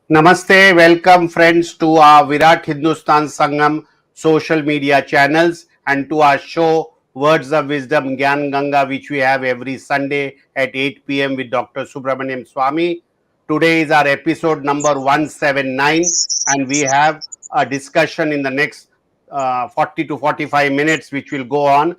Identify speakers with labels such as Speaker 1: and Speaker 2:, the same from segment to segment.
Speaker 1: Namaste, welcome friends to our Virat Hindustan Sangam social media channels and to our show Words of Wisdom Gyan Ganga, which we have every Sunday at 8 p.m. with Dr. Subramaniam Swamy. Today is our episode number 179, and we have a discussion in the next 40 to 45 minutes, which will go on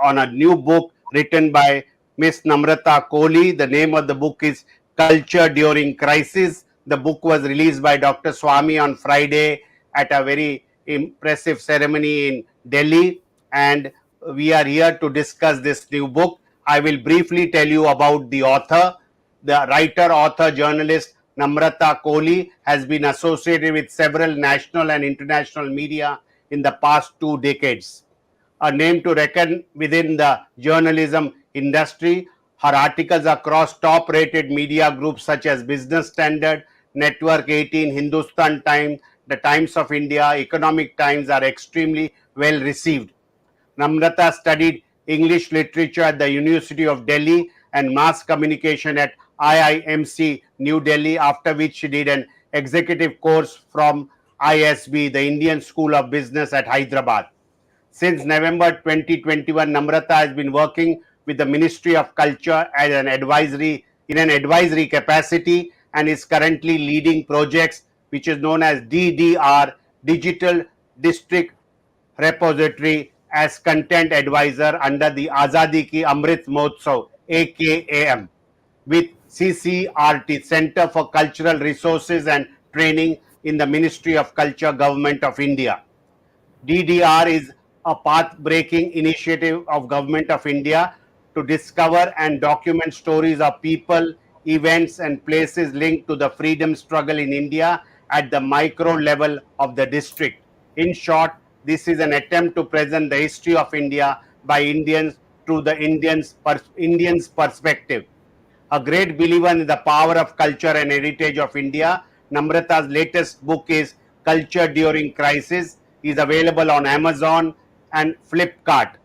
Speaker 1: on a new book written by Miss Namrata Kohli. The name of the book is Culture During Crisis. The book was released by Dr. Swamy on Friday at a very impressive ceremony in Delhi, and we are here to discuss this new book. I will briefly tell you about the author. The writer, author, journalist Namrata Kohli has been associated with several national and international media in the past 2 decades. A name to reckon within the journalism industry. Her articles across top rated media groups such as Business Standard, Network 18, Hindustan Times, the Times of India, Economic Times are extremely well received. Namrata studied English literature at the University of Delhi and mass communication at IIMC New Delhi, after which she did an executive course from ISB, the Indian School of Business at Hyderabad. Since November 2021, Namrata has been working with the Ministry of Culture as an advisory capacity and is currently leading projects which is known as DDR, Digital District Repository, as content advisor under the Azadi Ki Amrit Mahotsav AKAM with CCRT, Center for Cultural Resources and Training in the Ministry of Culture, Government of India. DDR is a path-breaking initiative of Government of India to discover and document stories of people, events and places linked to the freedom struggle in India at the micro level of the district. In short, this is an attempt to present the history of India by Indians through the Indians' perspective. A great believer in the power of culture and heritage of India, Namrata's latest book is Culture During Crisis. Is available on Amazon and Flipkart.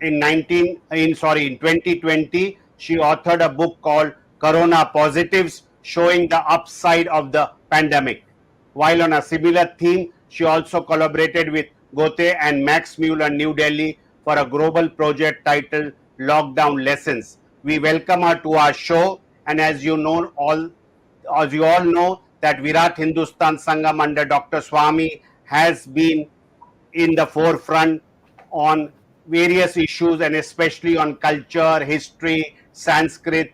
Speaker 1: In 2020, she authored a book called Corona Positives, showing the upside of the pandemic. While on a similar theme, she also collaborated with Goethe and Max Muller New Delhi for a global project titled Lockdown Lessons. We welcome her to our show, and as you all know, that Virat Hindustan Sangam under Dr. Swamy has been in the forefront on various issues and especially on culture, history, Sanskrit,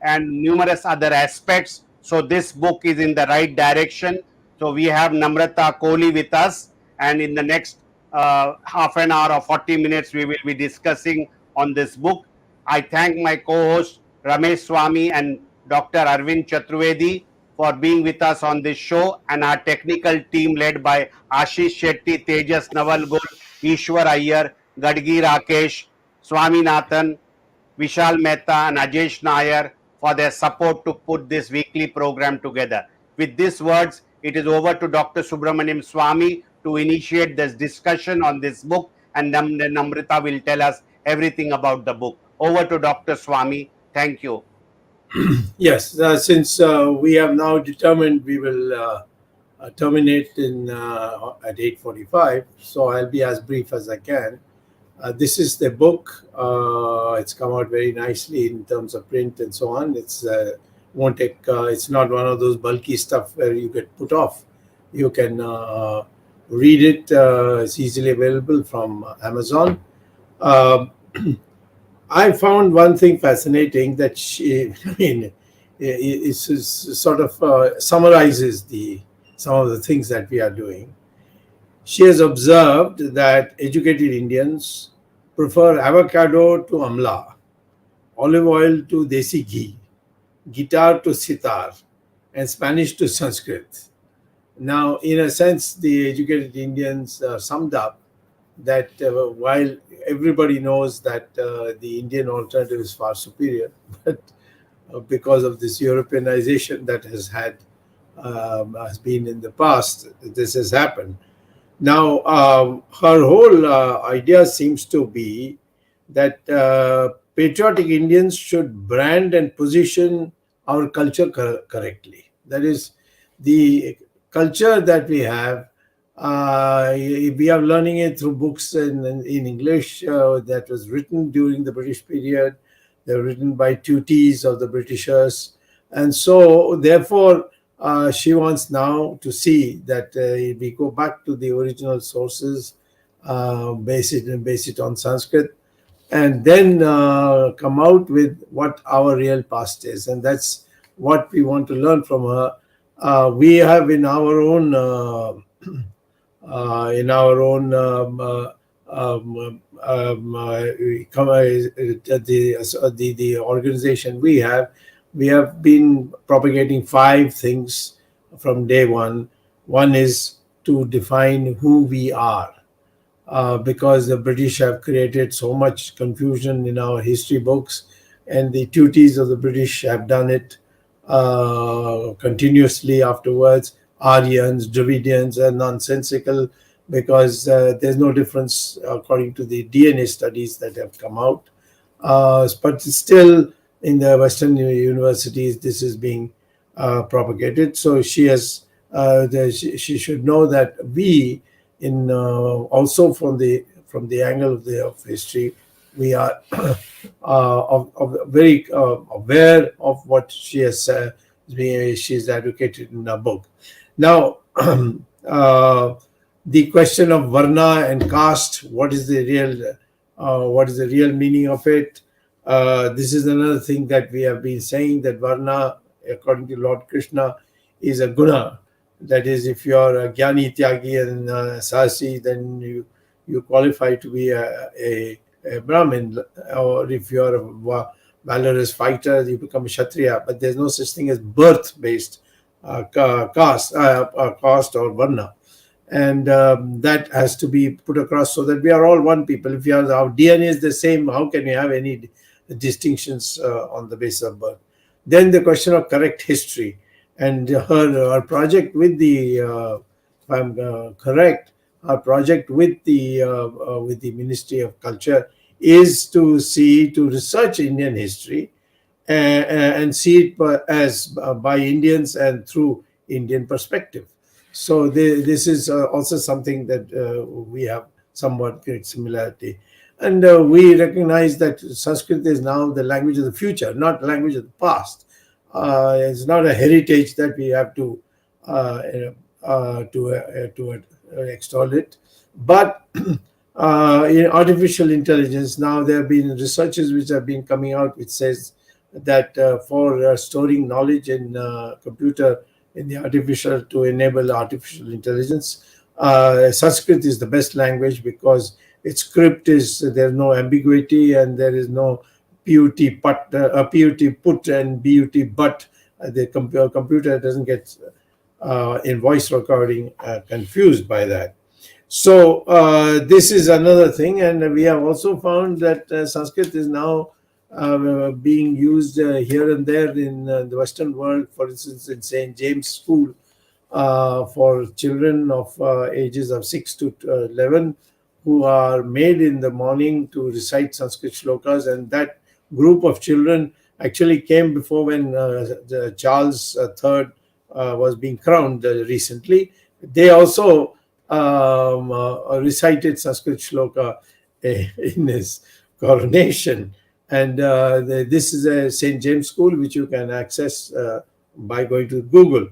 Speaker 1: and numerous other aspects. So, this book is in the right direction. So, we have Namrata Kohli with us, and in the next half an hour or 40 minutes, we will be discussing on this book. I thank my co host Ramesh Swamy and Dr. Arvind Chaturvedi for being with us on this show, and our technical team led by Ashish Shetty, Tejas Navalgul, Ishwar Iyer, Gadgi Rakesh, Swaminathan, Vishal Mehta, and Ajesh Nair for their support to put this weekly program together. With these words, it is over to Dr. Subramaniam Swamy to initiate this discussion on this book, and Namrita will tell us everything about the book. Over to Dr. Swamy. Thank you.
Speaker 2: Yes, since we have now determined we will terminate at 8:45, so I'll be as brief as I can. This is the book. It's come out very nicely in terms of print and so on. It's won't take. It's not one of those bulky stuff where you get put off. You can read it. It's easily available from Amazon. Uh, I found one thing fascinating that she, I mean, it sort of summarizes the some of the things that we are doing. She has observed that educated Indians prefer avocado to amla, olive oil to desi ghee, guitar to sitar, and Spanish to Sanskrit. Now, in a sense, the educated Indians are summed up that while everybody knows that the Indian alternative is far superior, but because of this Europeanization that has been in the past, this has happened. Now, her whole idea seems to be that patriotic Indians should brand and position our culture correctly. That is, the culture that we have, we are learning it through books in English that was written during the British period. They were written by tutees of the Britishers. And so, therefore, she wants now to see that we go back to the original sources, base it on Sanskrit, and then come out with what our real past is. And that's what we want to learn from her. We have in our own in our own the organization we have been propagating five things from day one. One is to define who we are, because the British have created so much confusion in our history books, and the duties of the British have done it continuously afterwards. Aryans, Dravidians are nonsensical because there's no difference according to the DNA studies that have come out. But still, in the Western universities, this is being propagated. So she should know that we, in also from the angle of history, we are very aware of what she's advocated in her book. Now, the question of varna and caste, what is the real meaning of it? This is another thing that we have been saying, that varna, according to Lord Krishna, is a guna. That is, if you are a Jnani, Tyagi, and Sasi, then you qualify to be a Brahmin. Or if you are a valorous fighter, you become a Kshatriya. But there's no such thing as birth-based caste or varna. And that has to be put across so that we are all one people. If our DNA is the same, how can you have any distinctions on the basis of birth? Then the question of correct history. And her project with the, if I'm correct, her project with the Ministry of Culture is to research Indian history and see it as by Indians and through Indian perspective. So this is also something that we have somewhat great similarity. And we recognize that Sanskrit is now the language of the future, not the language of the past. It's not a heritage that we have to extol it. But in artificial intelligence, now there have been researches which have been coming out which says that for storing knowledge in computer, in the artificial, to enable artificial intelligence, Sanskrit is the best language because its script is, there's no ambiguity and there is no PUT put and BUT but. The computer doesn't get in voice recording confused by that. So this is another thing, and we have also found that Sanskrit is now being used here and there in the Western world. For instance, in St. James School for children of ages of 6 to 11, who are made in the morning to recite Sanskrit shlokas, and that group of children actually came before when Charles III was being crowned recently. They also recited Sanskrit shloka in his coronation. And this is a St. James School, which you can access by going to Google.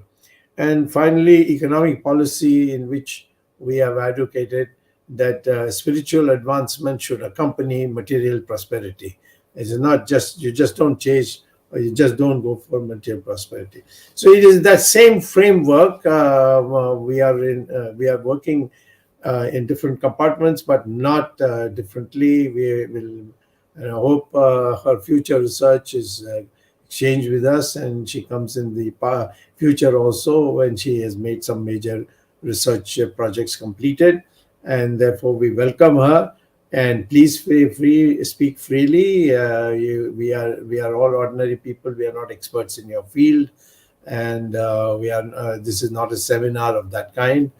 Speaker 2: And finally, economic policy, in which we have advocated that spiritual advancement should accompany material prosperity. It's not just, you just don't chase or you just don't go for material prosperity. So it is that same framework. We are working in different compartments, but not differently. We will hope her future research is exchanged with us, and she comes in the future also when she has made some major research projects completed, and therefore we welcome her. And please speak freely. We are all ordinary people. We are not experts in your field, and this is not a seminar of that kind.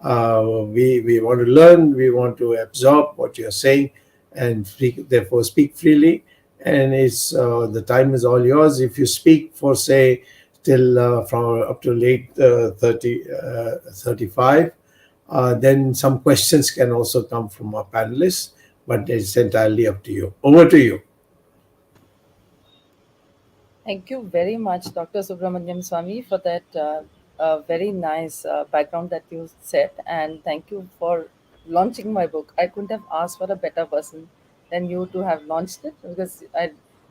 Speaker 2: We want to learn. We want to absorb what you are saying, and therefore speak freely. And it's the time is all yours. If you speak for say till from up to late 35. Then some questions can also come from our panelists, but it's entirely up to you. Over to you.
Speaker 3: Thank you very much, Dr. Subramaniam Swamy, for that very nice background that you set, and thank you for launching my book. I couldn't have asked for a better person than you to have launched it, because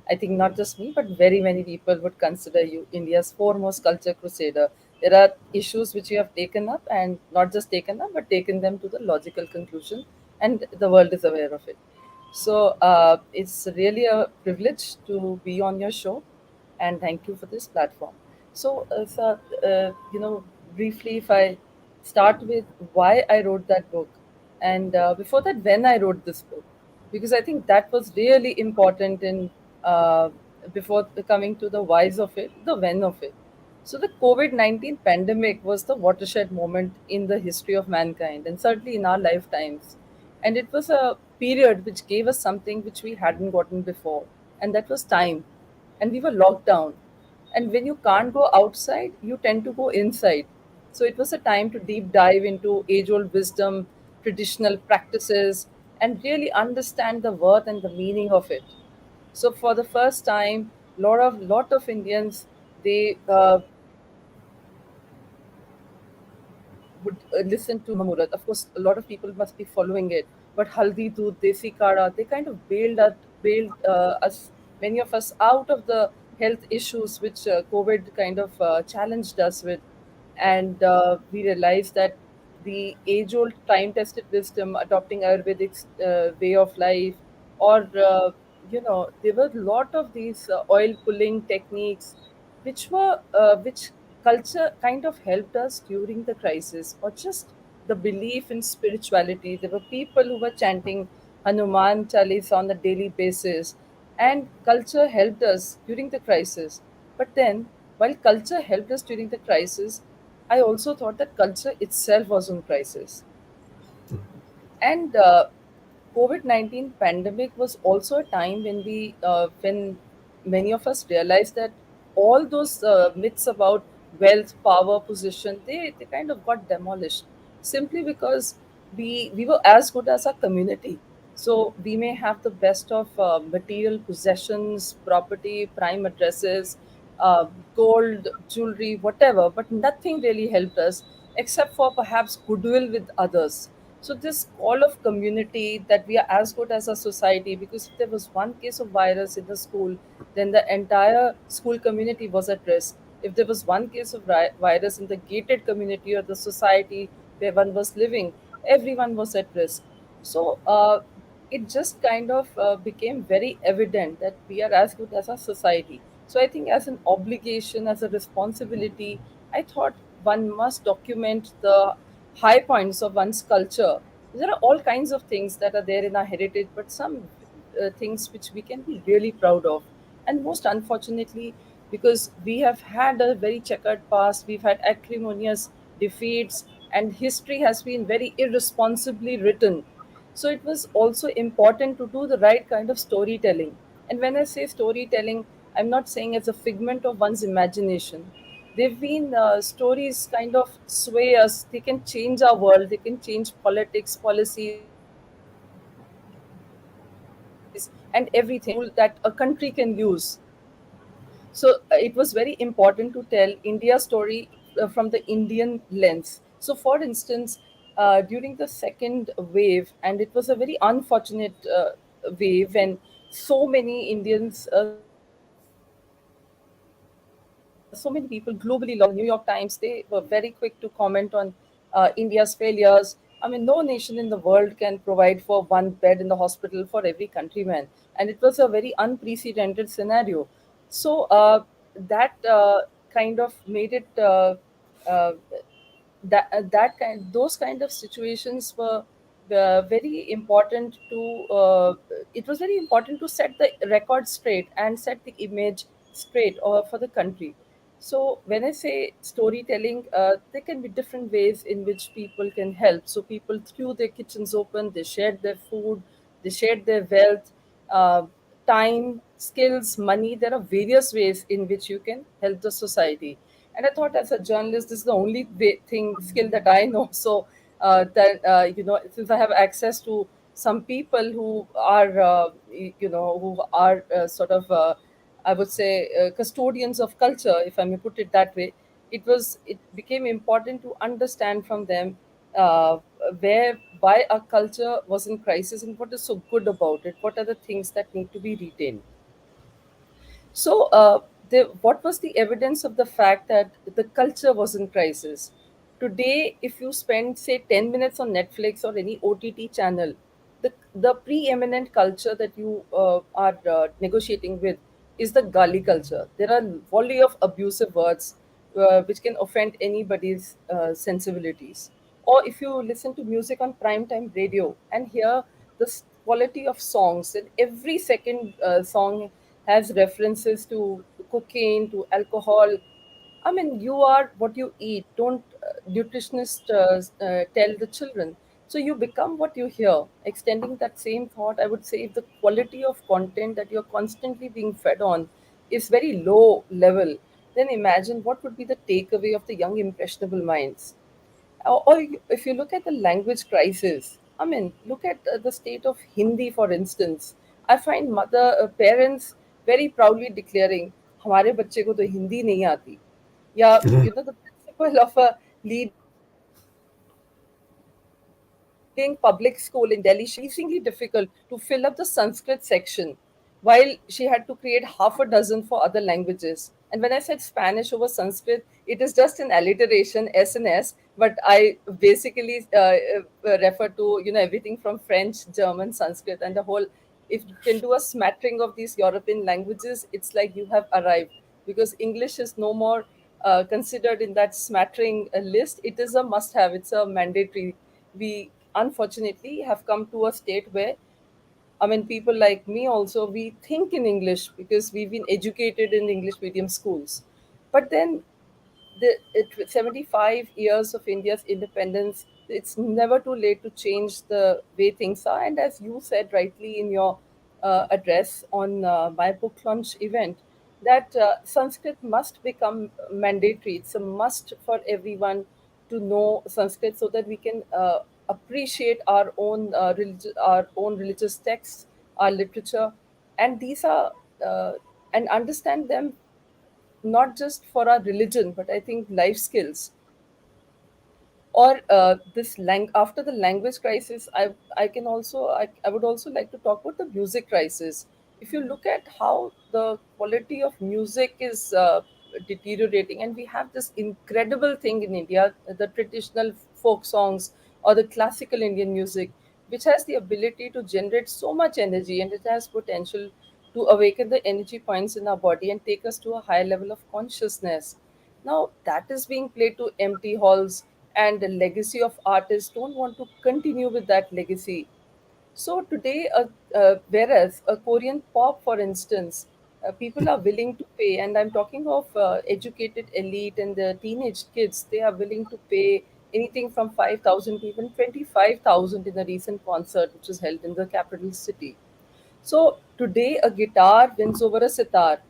Speaker 3: I think not just me, but very many people would consider you India's foremost culture crusader. There are issues which you have taken up, and not just taken up, but taken them to the logical conclusion, and the world is aware of it. So it's really a privilege to be on your show, and thank you for this platform. So, briefly, if I start with why I wrote that book, and before that, when I wrote this book, because I think that was really important in before coming to the whys of it, the when of it. So the COVID-19 pandemic was the watershed moment in the history of mankind, and certainly in our lifetimes. And it was a period which gave us something which we hadn't gotten before, and that was time. And we were locked down. And when you can't go outside, you tend to go inside. So it was a time to deep dive into age old wisdom, traditional practices, and really understand the worth and the meaning of it. So for the first time, lot of Indians, they would listen to Mamurat. Of course, a lot of people must be following it. But Haldi Doodh, Desi Kada, they kind of bailed us, many of us, out of the health issues which COVID kind of challenged us with. And we realized that the age-old, time-tested wisdom, adopting Ayurvedic way of life, or there were a lot of these oil pulling techniques which culture kind of helped us during the crisis, or just the belief in spirituality. There were people who were chanting Hanuman Chalisa on a daily basis, and culture helped us during the crisis. But then, while culture helped us during the crisis, I also thought that culture itself was in crisis. And COVID-19 pandemic was also a time when many of us realized that all those myths about wealth, power, position, they kind of got demolished, simply because we were as good as our community. So we may have the best of material possessions, property, prime addresses, uh, gold, jewelry, whatever, but nothing really helped us except for perhaps goodwill with others. So this call of community, that we are as good as a society, because if there was one case of virus in the school, then the entire school community was at risk. If there was one case of virus in the gated community or the society where one was living, everyone was at risk. So it just kind of became very evident that we are as good as a society. So I think, as an obligation, as a responsibility, I thought one must document the high points of one's culture. There are all kinds of things that are there in our heritage, but some things which we can be really proud of. And most unfortunately, because we have had a very checkered past, we've had acrimonious defeats, and history has been very irresponsibly written. So it was also important to do the right kind of storytelling. And when I say storytelling, I'm not saying as a figment of one's imagination. They've been stories kind of sway us. They can change our world. They can change politics, policies, and everything. They can become a tool that a country can use. So it was very important to tell India's story from the Indian lens. So, for instance, during the second wave, and it was a very unfortunate wave when so many Indians, so many people globally lost their lives. The New York Times, they were very quick to comment on India's failures. I mean, no nation in the world can provide for one bed in the hospital for every countryman, and it was a very unprecedented scenario. So that kind of made it uh, those kind of situations were very important to it was very important to set the record straight and set the image straight for the country. So when I say storytelling, there can be different ways in which people can help. So people threw their kitchens open, they shared their food, they shared their wealth. uh, time, skills, money. There are various ways in which you can help the society. And I thought, as a journalist, this is the only skill that I know. So since I have access to some people who are, sort of, I would say, custodians of culture, if I may put it that way. It became important to understand from them uh, where why our culture was in crisis and what is so good about it. What are the things that need to be retained? So, what was the evidence of the fact that the culture was in crisis? Today, if you spend, say, 10 minutes on Netflix or any OTT channel, the preeminent culture that you are negotiating with is the gali culture. There are volley of abusive words which can offend anybody's sensibilities. Or if you listen to music on primetime radio and hear the quality of songs, and every second song has references to cocaine, to alcohol. I mean, you are what you eat. Don't nutritionists tell the children? So you become what you hear. Extending that same thought, I would say if the quality of content that you're constantly being fed on is very low level, then imagine what would be the takeaway of the young impressionable minds. If you look at the language crisis, I mean, look at the state of Hindi, for instance. I find parents very proudly declaring, हमारे बच्चे को तो हिंदी नहीं आती. Yeah, the principal of a leading public school in Delhi, she found it increasingly difficult to fill up the Sanskrit section while she had to create half a dozen for other languages. And when I said Spanish over Sanskrit, it is just an alliteration, SNS, but I basically refer to everything from French, German, Sanskrit, and the whole. If you can do a smattering of these European languages, it's like you have arrived, because English is no more considered in that smattering list. It is a must have, it's a mandatory. We unfortunately have come to a state where, I mean, people like me also, we think in English because we've been educated in English medium schools. But then 75 years of India's independence, it's never too late to change the way things are. And as you said rightly in your address on my book launch event, that Sanskrit must become mandatory. It's a must for everyone to know Sanskrit so that we can appreciate our own religious texts, our literature, and these are uh, and understand them not just for our religion, but I think life skills. Or after the language crisis, I would also like to talk about the music crisis. If you look at how the quality of music is deteriorating, and we have this incredible thing in India, the traditional folk songs or the classical Indian music, which has the ability to generate so much energy, and it has potential to awaken the energy points in our body and take us to a higher level of consciousness. Now that is being played to empty halls, and the legacy of artists don't want to continue with that legacy. So today, whereas a Korean pop, for instance, people are willing to pay, and I'm talking of educated elite and the teenage kids, they are willing to pay anything from 5,000 to even 25,000 in a recent concert which was held in the capital city. So today, a guitar wins over a sitar,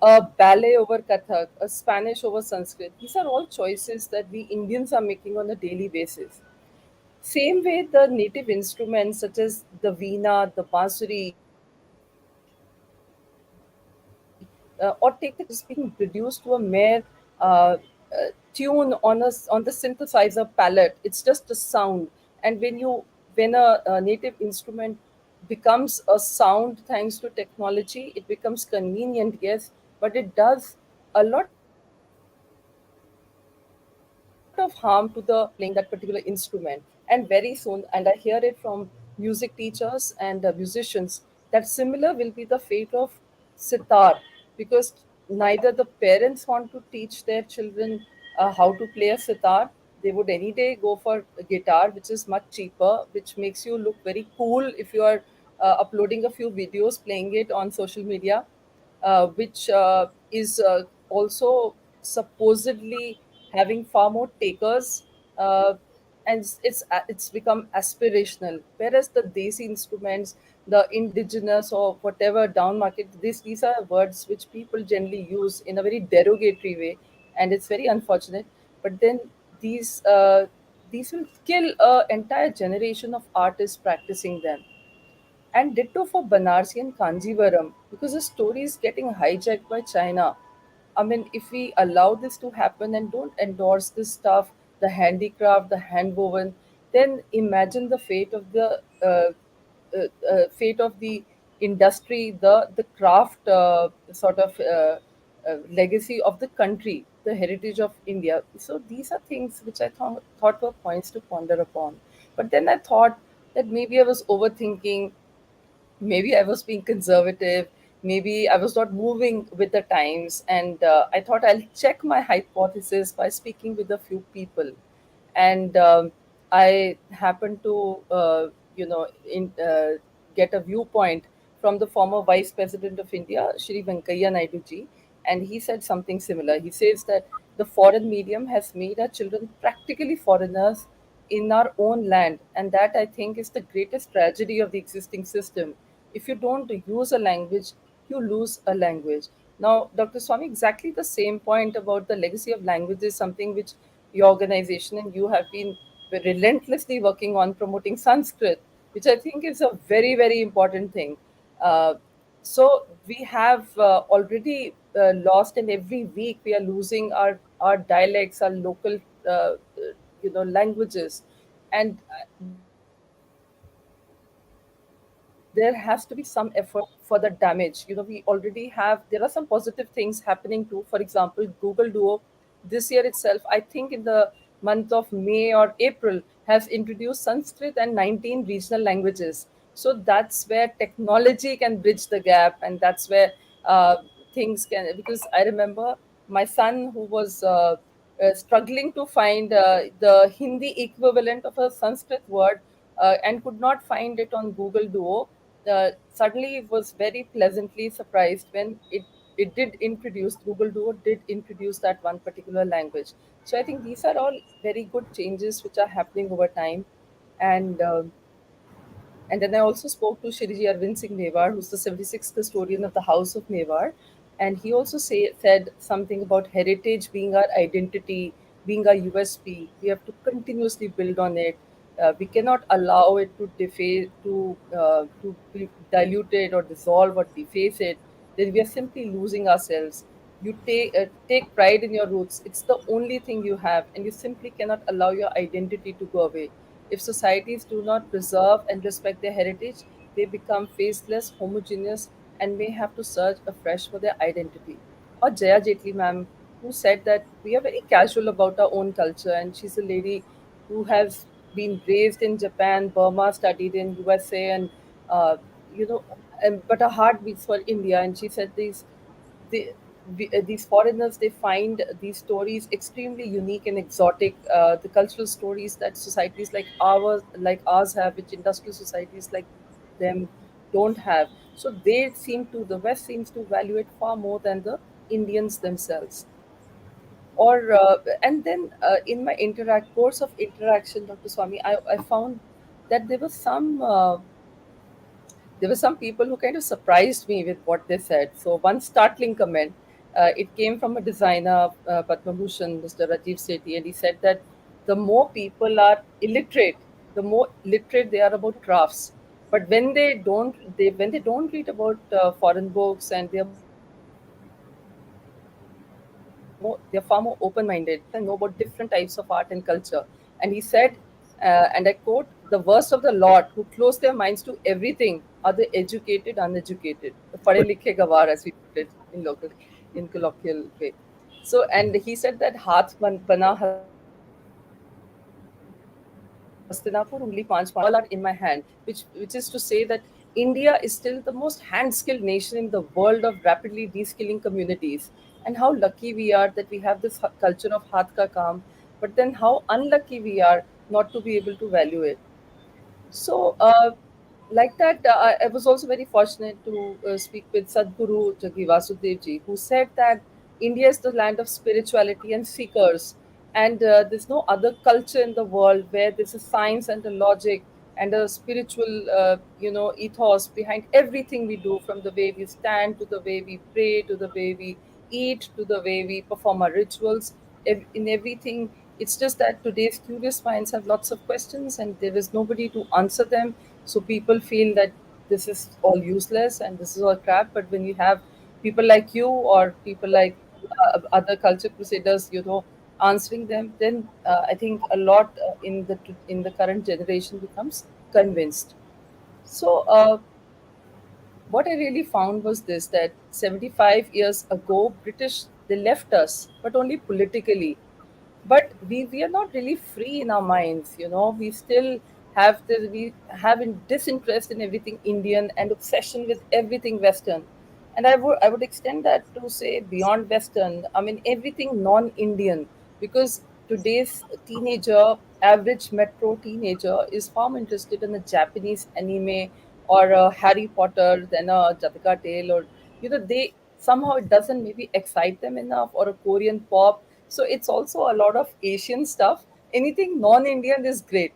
Speaker 3: a ballet over Kathak, a Spanish over Sanskrit. These are all choices that we Indians are making on a daily basis. Same way, the native instruments such as the veena, the bansuri, or take the guitar, which is being reduced to a mere uh, tune on the synthesizer palette. It's just a sound, and when a native instrument becomes a sound thanks to technology, it becomes convenient, yes, but it does a lot of harm to the person playing that particular instrument. And very soon, and I hear it from music teachers and musicians, that similar will be the fate of sitar, because neither the parents want to teach their children how to play a sitar. They would any day go for a guitar, which is much cheaper, which makes you look very cool if you are uploading a few videos playing it on social media, which is also supposedly having far more takers. and it's become aspirational. Whereas the desi instruments, the indigenous or whatever down market, these are words which people generally use in a very derogatory way, and it's very unfortunate. But then these uh, these will kill a entire generation of artists practicing them. And ditto for Banarsi and Kanjivaram, because the story is getting hijacked by China. I mean, if we allow this to happen and don't endorse this stuff, the handicraft, the handwoven, then imagine the fate of the industry, the craft sort of legacy of the country, the heritage of India. So these are things which I thought were points to ponder upon. But then I thought that maybe I was overthinking, maybe I was being conservative, maybe I was not moving with the times, and I thought I'll check my hypothesis by speaking with a few people. And I happened to, get a viewpoint from the former Vice President of India, Shri Venkaiah Naidu ji, and he said something similar. He says that the foreign medium has made our children practically foreigners in our own land, and that I think is the greatest tragedy of the existing system. If you don't use a language, you lose a language. Now, Dr. Swamy, exactly the same point about the legacy of language is something which your organization and you have been relentlessly working on promoting Sanskrit, which I think is a very, very important thing. Uh, so we have already lost, and every week we are losing our dialects, our local, languages, and there has to be some effort for the damage. We already have, there are some positive things happening too. For example, Google Duo this year itself, I think in the month of May or April, has introduced Sanskrit and 19 regional languages. So that's where technology can bridge the gap, and that's where things can. Because I remember my son who was struggling to find the Hindi equivalent of a Sanskrit word and could not find it on Google Duo. Suddenly was very pleasantly surprised when it did introduce, Google Duo did introduce that one particular language. So I think these are all very good changes which are happening over time. And um and then I also spoke to Shiriji Arvind Singh Newar, who's the 76th custodian of the House of Newar. And he also said something about heritage being our identity, being our USP. We have to continuously build on it. We cannot allow it to to be diluted or dissolve or deface it. Then we are simply losing ourselves. You take pride in your roots. It's the only thing you have, and you simply cannot allow your identity to go away. If societies do not preserve and respect their heritage, they become faceless, homogeneous, and may have to search afresh for their identity. Or Jaya Jetli ma'am, who said that we are very casual about our own culture, and she's a lady who has been raised in Japan, Burma, studied in USA, and uh, you know, but her heart beats for India. And she said the, these foreigners, they find these stories extremely unique and exotic, the cultural stories that societies like ours have, which industrial societies like them don't have. So the West seems to value it far more than the Indians themselves. Or and then in my interact course of interaction, Dr. Swamy, I found that there were some people who kind of surprised me with what they said. So one startling comment, it came from a designer, Padma Bhushan, Mr. Rajiv Sethi, and he said that the more people are illiterate, the more literate they are about crafts. But when they don't read about foreign books, and they're far more open-minded, they know about different types of art and culture. And he said, and I quote, the worst of the lot who close their minds to everything are the educated, uneducated, the pade likhe gawar, as we put it in colloquial way. So, and he said that bana Hastinapur, ungli panch panch, all are in my hand, which is to say that India is still the most hand-skilled nation in the world of rapidly de-skilling communities. And how lucky we are that we have this culture of haath ka kaam, but then how unlucky we are not to be able to value it. So, like that, I was also very fortunate to speak with Sadhguru Jagi Vasudev ji, who said that India is the land of spirituality and seekers. and there's no other culture in the world where there's a science and a logic and a spiritual ethos behind everything we do, from the way we stand to the way we pray to the way we eat to the way we perform our rituals. In everything, it's just that today's curious minds have lots of questions and there is nobody to answer them, so people feel that this is all useless and this is all crap. But when you have people like you or people like other culture crusaders, answering them, then I think a lot in the current generation becomes convinced. So what I really found was this, that 75 years ago, British, they left us, but only politically. But we are not really free in our minds, we still we have disinterest in everything Indian and obsession with everything Western. And I would extend that to say beyond Western, I mean everything non-Indian, because today's teenager, average metro teenager, is far more interested in a Japanese anime or a Harry Potter than a Jataka Tale, or they somehow it doesn't maybe excite them enough, or a Korean pop. So it's also a lot of Asian stuff. Anything non-Indian is great,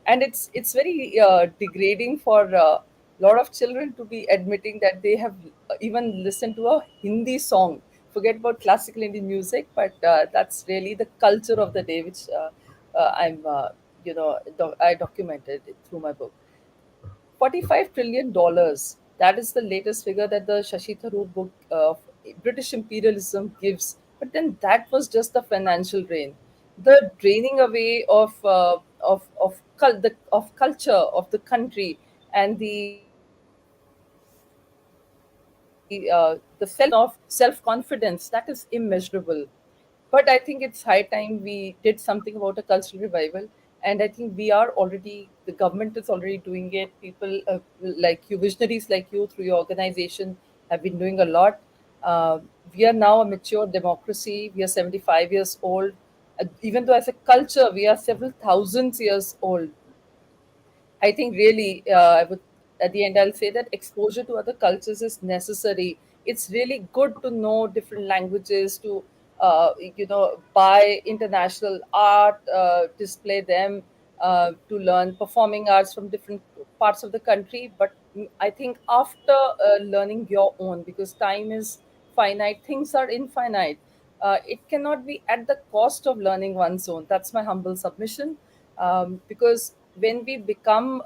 Speaker 3: and it's very degrading for a lot of children to be admitting that they have even listened to a Hindi song. Forget about classical Indian music, but that's really the culture of the day, which I'm I documented it through my book. $45 trillion. That is the latest figure that the Shashi Tharoor book of British imperialism gives. But then that was just the financial drain, the draining away of culture of the country, and the self self-confidence that is immeasurable. But I think it's high time we did something about a cultural revival. And I think we are already, the government is already doing it. People like you, visionaries like you, through your organization, have been doing a lot. Uh, we are now a mature democracy. We are 75 years old. Even though as a culture, we are several thousands years old. I think really, I would at the end I'll say that exposure to other cultures is necessary. It's really good to know different languages, to buy international art, display them, to learn performing arts from different parts of the country. But I think after learning your own, because time is finite, things are infinite. It cannot be at the cost of learning one's own. That's my humble submission. Because when we become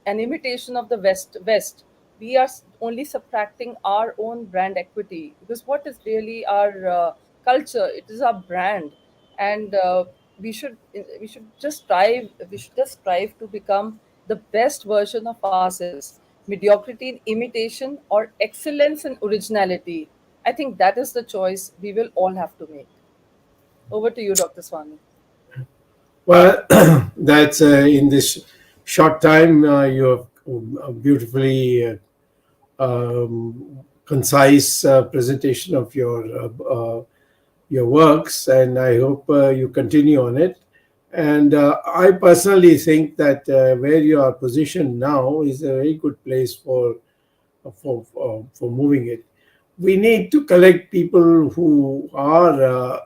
Speaker 3: an imitation of the West, we are only subtracting our own brand equity. Because what is really our culture? It is our brand, and we should just strive to become the best version of ourselves. Mediocrity in imitation or excellence in originality. I think that is the choice we will all have to make. Over to you, Dr. Swami.
Speaker 2: Well, that's in this short time you have beautifully concise presentation of your works, and I hope you continue on it. And I personally think that where you are positioned now is a very good place for moving it. We need to collect people who are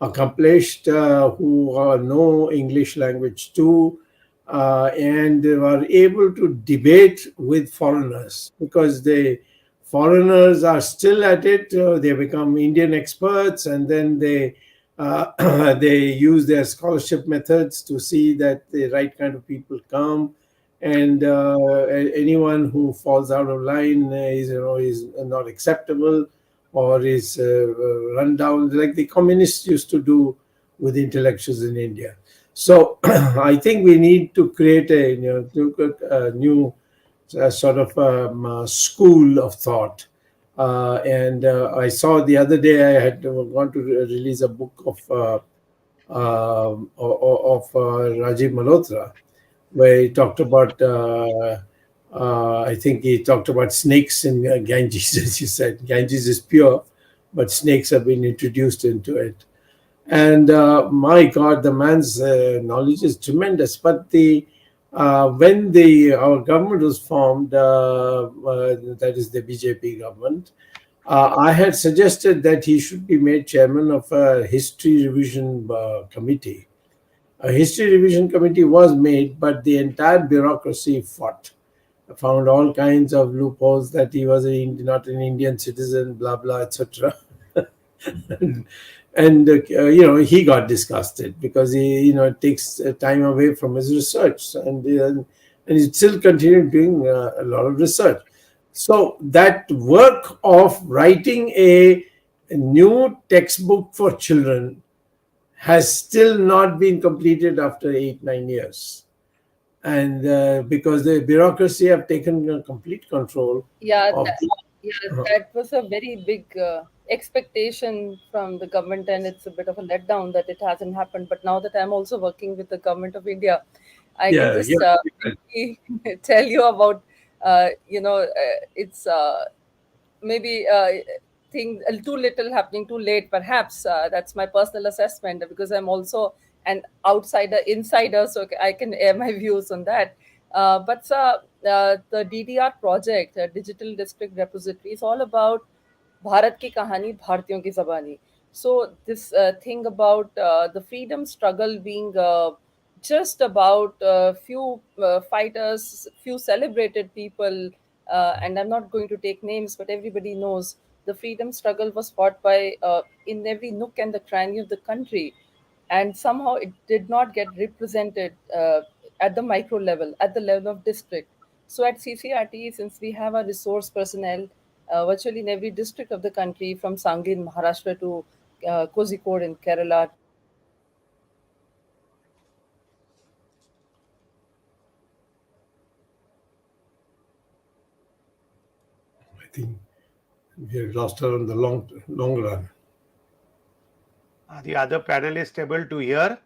Speaker 2: accomplished, who know English language too, and are able to debate with foreigners, because the foreigners are still at it. They become Indian experts, and then they use their scholarship methods to see that the right kind of people come, and anyone who falls out of line is not acceptable, or is run down, like the communists used to do with intellectuals in India. So I think we need to create a new sort of school of thought. And I saw the other day I had gone to release a book of Rajiv Malhotra, where he talked about. I think he talked about snakes in Ganges. As he said, Ganges is pure, but snakes have been introduced into it. And my God, the man's knowledge is tremendous. But the when the our government was formed, that is the BJP government, I had suggested that he should be made chairman of a history revision committee. A history revision committee was made, but the entire bureaucracy found all kinds of loopholes that he was not an Indian citizen, blah blah, etc. And he got disgusted because it takes time away from his research, and he still continued doing a lot of research. So that work of writing a new textbook for children has still not been completed after 8-9 years, and because the bureaucracy have taken complete control
Speaker 3: Yeah,
Speaker 2: of
Speaker 3: that, yeah, that was a very big expectation from the government, and it's a bit of a letdown that it hasn't happened. But now that I'm also working with the government of India, I can
Speaker 2: yeah,
Speaker 3: just
Speaker 2: yeah.
Speaker 3: briefly tell you about, it's maybe thing too little happening too late, perhaps. That's my personal assessment, because I'm also an outsider insider, so I can air my views on that. But the DDR project, Digital District Repository, is all about Bharat की कहानी भारतीयों की ज़बानी. So this thing about the freedom struggle being just about few fighters, few celebrated people, and I'm not going to take names, but everybody knows the freedom struggle was fought by in every nook and the cranny of the country, and somehow it did not get represented at the micro level, at the level of district. So at CCRT, since we have a resource personnel virtually in every district of the country, from Sangli in Maharashtra to Kozhikode in Kerala to Kasaragod in Tamil Nadu,
Speaker 2: I think we have lost her on the long run.
Speaker 1: Are the other panelists able to hear?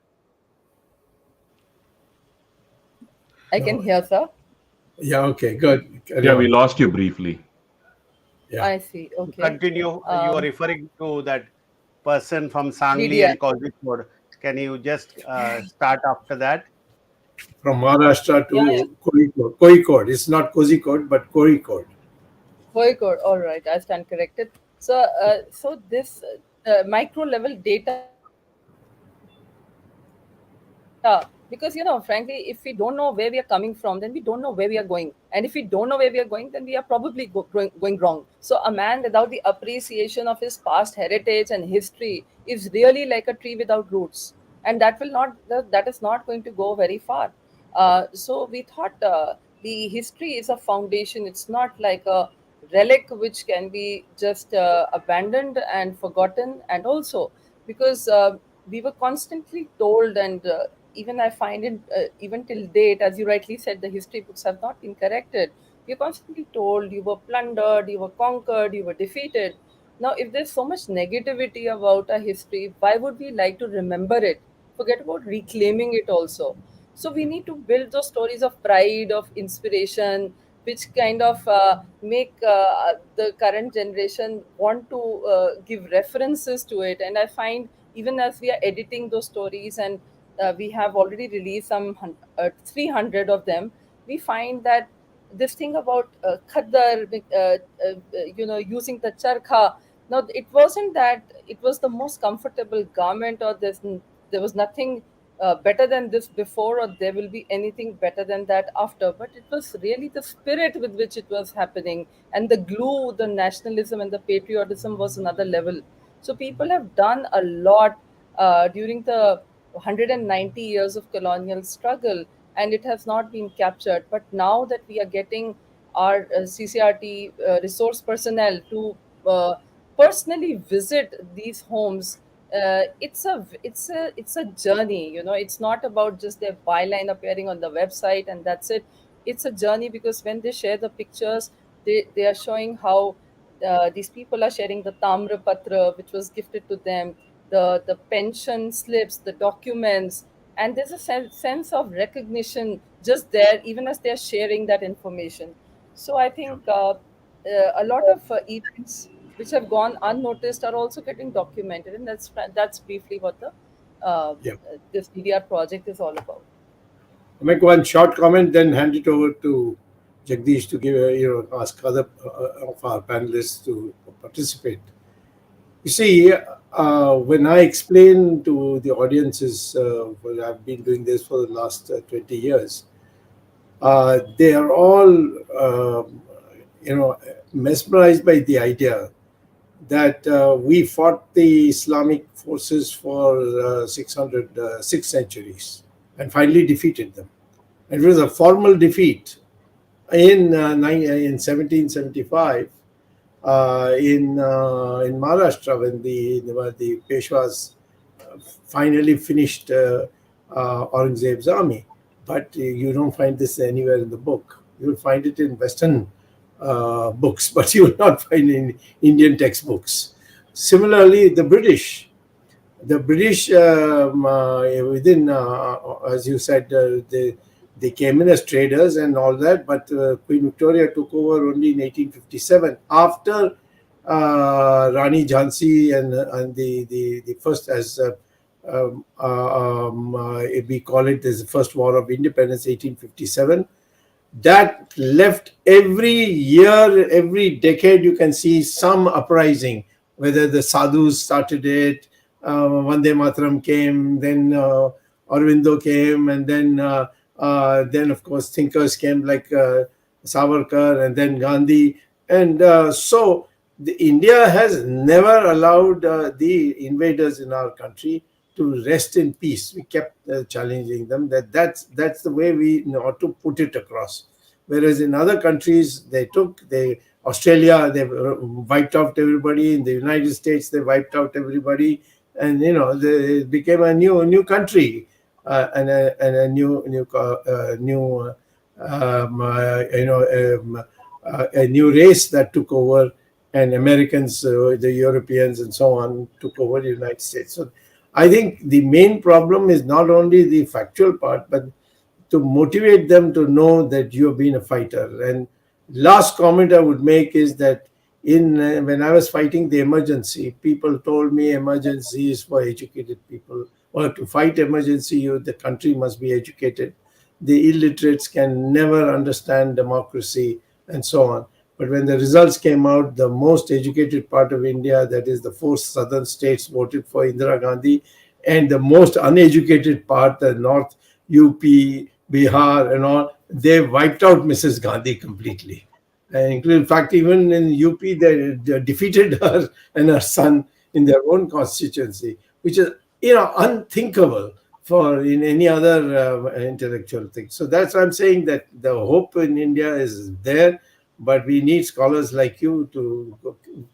Speaker 3: I
Speaker 2: No.
Speaker 3: can hear, sir.
Speaker 2: Yeah, okay, good. Carry
Speaker 4: Yeah, we
Speaker 2: on.
Speaker 4: lost you briefly.
Speaker 2: Yeah.
Speaker 3: I see. Okay.
Speaker 1: Continue. You are referring to that person from Sangli
Speaker 3: DDR.
Speaker 1: and Kozhikode. Can you just start after that?
Speaker 2: From Maharashtra
Speaker 3: Yeah, yeah.
Speaker 2: to Kozhikode. Kozhikode. It's not Kozhikode, but Kozhikode.
Speaker 3: Kozhikode. All right, I stand corrected. So this micro level data, because frankly, if we don't know where we are coming from, then we don't know where we are going, and if we don't know where we are going, then we are probably going wrong. So a man without the appreciation of his past heritage and history is really like a tree without roots, and that is not going to go very far. So we thought the history is a foundation. It's not like a relic which can be just abandoned and forgotten. And also because we were constantly told, and even I find it, even till date, as you rightly said, the history books have not been corrected. You're constantly told you were plundered, you were conquered, you were defeated. Now, if there's so much negativity about our history, why would we like to remember it? Forget about reclaiming it also. So we need to build those stories of pride, of inspiration, which kind of make the current generation want to give references to it. And I find, even as we are editing those stories, and we have already released some 300 of them, we find that this thing about khaddar, using the charkha. Now, it wasn't that it was the most comfortable garment, or there was nothing better than this before, or there will be anything better than that after. But it was really the spirit with which it was happening, and the glue, the nationalism, and the patriotism was another level. So people have done a lot during the 190 years of colonial struggle, and it has not been captured. But now that we are getting our CCRT resource personnel to personally visit these homes, it's a journey. It's not about just their byline appearing on the website and that's it. It's a journey, because when they share the pictures, they are showing how these people are sharing the tamra patra which was gifted to them, the pension slips, the documents, and there's a sense of recognition just there, even as they're sharing that information. So I think a lot of events which have gone unnoticed are also getting documented, and that's briefly what the
Speaker 2: Yeah.
Speaker 3: this DDR project is all about.
Speaker 2: I'll make one short comment, then hand it over to Jagdish to give ask other of our panelists to participate. You see, when I explain to the audiences, well, I've been doing this for the last 20 years, they are all, mesmerized by the idea that we fought the Islamic forces for 6 centuries and finally defeated them. It was a formal defeat in 1775 in Maharashtra when the Peshwas finally finished Aurangzeb's army. But you don't find this anywhere in the book. You'll find it in Western books, but you will not find it in Indian textbooks. Similarly, the British within, as you said, they came in as traders and all that, but Queen Victoria took over only in 1857 after Rani Jhansi and the first, as we call it, as the first war of independence, 1857. That left every year, every decade, you can see some uprising, whether the sadhus started it, Vande Mataram came, then Aurobindo came, and then of course thinkers came like Savarkar and then Gandhi. And so India has never allowed the invaders in our country to rest in peace. We kept challenging them. That's the way we ought to put it across. Whereas in other countries, Australia, they wiped out everybody. In the United States, they wiped out everybody, and it became a new country and a a new race that took over, and Americans, the Europeans, and so on took over the United States. So I think the main problem is not only the factual part, but to motivate them to know that you have been a fighter. And last comment I would make is that in when I was fighting the emergency, people told me emergency is for educated people. Or to fight emergency, the country must be educated. The illiterates can never understand democracy and so on. But when the results came out, the most educated part of India, that is the four southern states, voted for Indira Gandhi, and the most uneducated part, the north, UP, Bihar, and all, they wiped out Mrs. Gandhi completely. And in fact, even in UP, they defeated her and her son in their own constituency, which is unthinkable for in any other intellectual thing. So that's why I'm saying that the hope in India is there, but we need scholars like you to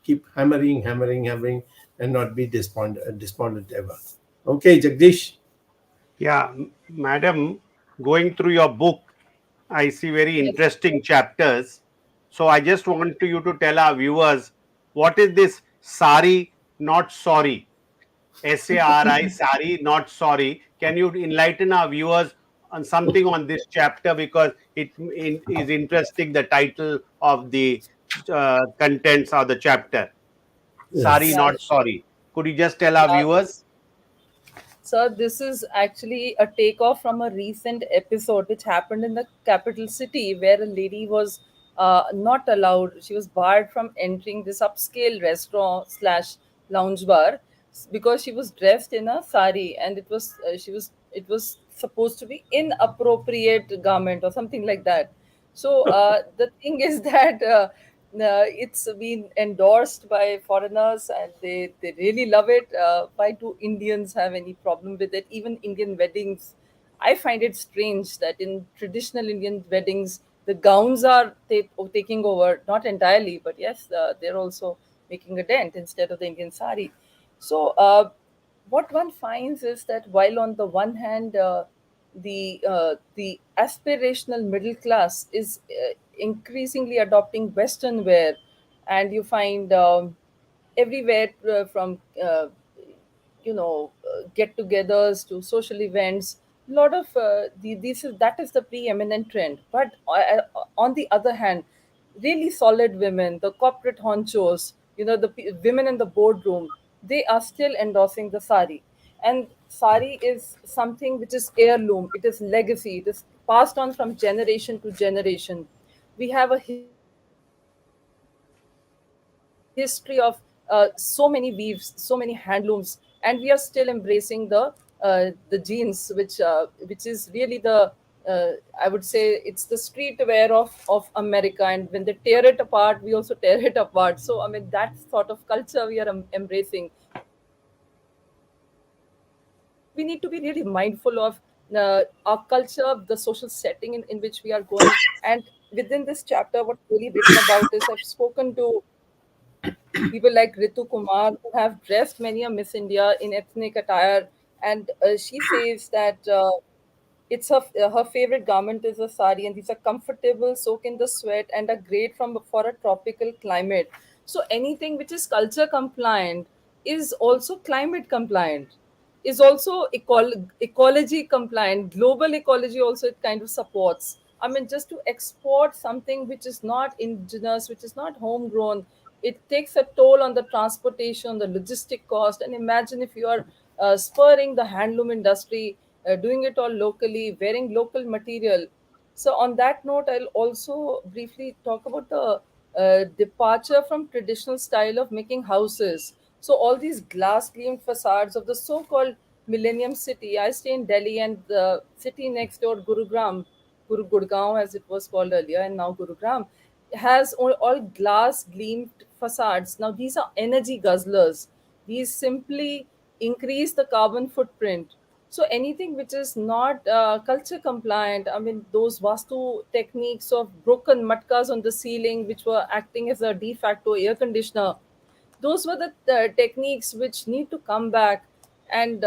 Speaker 2: keep hammering, and not be despondent ever. Okay, Jagdish.
Speaker 1: Yeah, madam, going through your book, I see very
Speaker 3: Yes.
Speaker 1: interesting chapters. So I just want you to tell our viewers what is this sari, not sorry? SARI, sari, not sorry. Can you enlighten our viewers on something on this chapter because it is interesting, the title of the contents of the chapter. Sari,
Speaker 2: Yes.
Speaker 3: Yeah,
Speaker 1: not sorry. Could you just tell our
Speaker 3: yeah.
Speaker 1: viewers?
Speaker 3: So this is actually a takeoff from a recent episode which happened in the capital city where a lady was not allowed. She was barred from entering this upscale restaurant slash lounge bar because she was dressed in a sari, and it was supposed to be inappropriate garment or something like that. So the thing is that it's been endorsed by foreigners and they really love it. Why do Indians have any problem with it? Even Indian weddings, I find it strange that in traditional Indian weddings, the gowns are taking over, not entirely, but yes, they're also making a dent instead of the Indian sari. So, what one finds is that while on the one hand, the aspirational middle class is increasingly adopting Western wear, and you find everywhere from get-togethers to social events. A lot of that is the preeminent trend. But on the other hand, really solid women, the corporate honchos, the women in the boardroom, they are still endorsing the sari. And sari is something which is heirloom, it is legacy, it is passed on from generation to generation. We have a history of so many weaves, so many handlooms, and we are still embracing the jeans, which is really I would say it's the streetwear of America. And when they tear it apart, we also tear it apart. So I mean, that sort of culture we are embracing. We need to be really mindful of our culture, the social setting in which we are going. And within this chapter, what really written about is I've spoken to people like Ritu Kumar who have dressed many a Miss India in ethnic attire, and she says that her favorite garment is a sari, and these are comfortable, soak in the sweat, and are great for a tropical climate. So anything which is culture compliant is also climate compliant, is also ecology compliant, global ecology also it kind of supports. I mean, just to export something which is not indigenous, which is not homegrown, it takes a toll on the transportation, the logistic cost. And imagine if you are spurring the handloom industry, doing it all locally, wearing local material. So, on that note, I'll also briefly talk about the departure from traditional style of making houses. So, all these glass gleamed facades of the so called Millennium City. I stay in Delhi, and the city next door, Gurgaon, as it was called earlier, and now Gurugram, has all glass gleamed facades. Now, these are energy guzzlers. These simply increase the carbon footprint. So anything which is not culture compliant, I mean, those vastu techniques of broken matkas on the ceiling, which were acting as a de facto air conditioner, those were the techniques which need to come back. And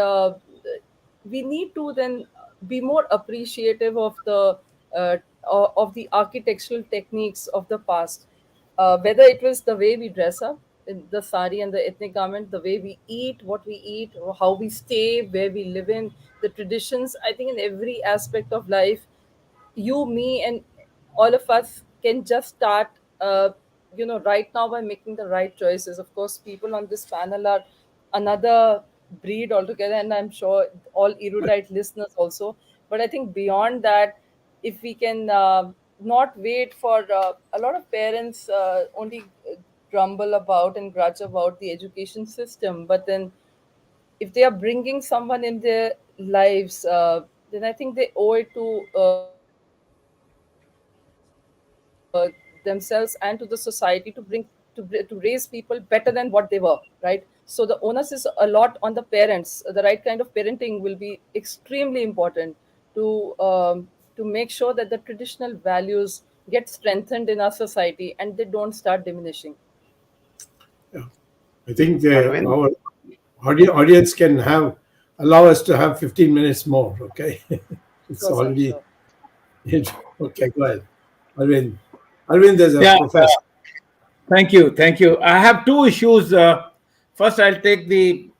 Speaker 3: we need to then be more appreciative uh, of the architectural techniques of the past, whether it was the way we dress up in the sari and the ethnic garment, the way we eat, what we eat, or how we stay, where we live in, the traditions. I think in every aspect of life, you, me, and all of us can just start, right now by making the right choices. Of course, people on this panel are another breed altogether, and I'm sure all erudite listeners also. But I think beyond that, if we can not wait for a lot of parents only grumble about and grudge about the education system, but then if they are bringing someone in their lives, then I think they owe it to themselves and to the society to raise people better than what they were, right? So the onus is a lot on the parents. The right kind of parenting will be extremely important to make sure that the traditional values get strengthened in our society and they don't start diminishing.
Speaker 2: Yeah. I think
Speaker 1: Arvind?
Speaker 2: our audience can have allow us to have 15 minutes more. Okay, it's
Speaker 3: Sure, sir,
Speaker 2: already
Speaker 3: sure.
Speaker 2: okay. Go ahead, Arvind. Arvind is a
Speaker 4: Yeah,
Speaker 2: professor.
Speaker 4: thank you. Thank you. I have two issues. First, I'll take the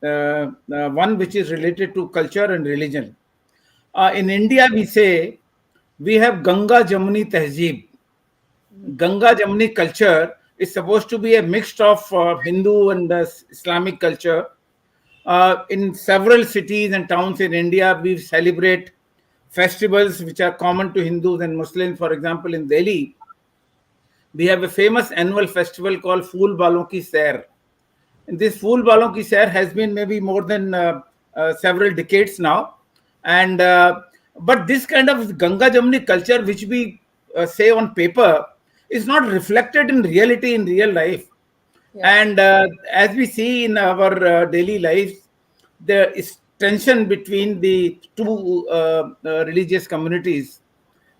Speaker 4: one which is related to culture and religion. In India, we say we have Ganga Jamuni Tehzeeb. Ganga Jamuni culture is supposed to be a mix of Hindu and Islamic culture. In several cities and towns in India, we celebrate festivals which are common to Hindus and Muslims. For example, in Delhi, we have a famous annual festival called Fool Balon Ki Sair. And this Fool Balon Ki Sair has been maybe more than several decades now. And but this kind of Ganga Jamuni culture, which we say on paper, is not reflected in reality in real life.
Speaker 3: Yeah.
Speaker 4: And as we see in our daily lives, there is tension between the two religious communities.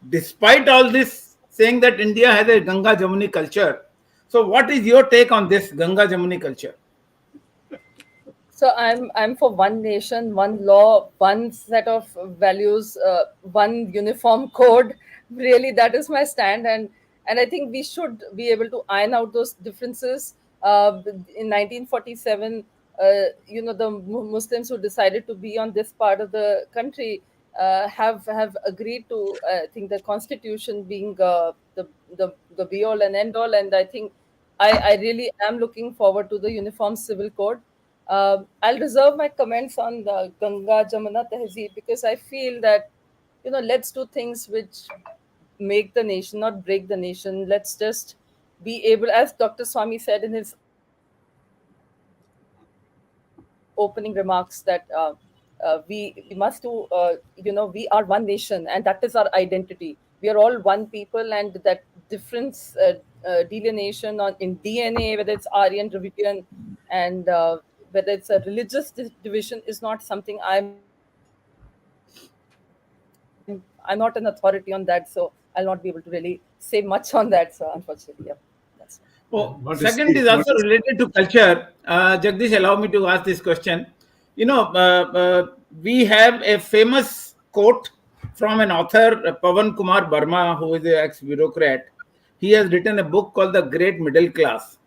Speaker 4: Despite all this, saying that India has a Ganga Jamuni culture. So, what is your take on this Ganga Jamuni culture?
Speaker 3: So I'm for one nation, one law, one set of values, one uniform code. Really, that is my stand, and I think we should be able to iron out those differences. In 1947, the Muslims who decided to be on this part of the country have agreed to, I think, the constitution being the be all and end all. And I think I really am looking forward to the uniform civil code. I'll reserve my comments on the Ganga Jamuna Tehzeeb because I feel that let's do things which make the nation, not break the nation. Let's just be able, as Dr. Swamy said in his opening remarks, that we must do, we are one nation, and that is our identity. We are all one people, and that difference, delineation on in DNA, whether it's Aryan, Dravidian, and whether it's a religious division, is not something I'm not an authority on that, so I'll not be able to really say much on that. So unfortunately, yeah, that's all.
Speaker 4: Oh,
Speaker 2: What is
Speaker 4: second is
Speaker 2: what
Speaker 4: also
Speaker 2: is
Speaker 4: related to culture. Jagdish, allow me to ask this question. You know, we have a famous quote from an author, Pawan Kumar Burma, who is an ex-bureaucrat. He has written a book called The Great Middle Class.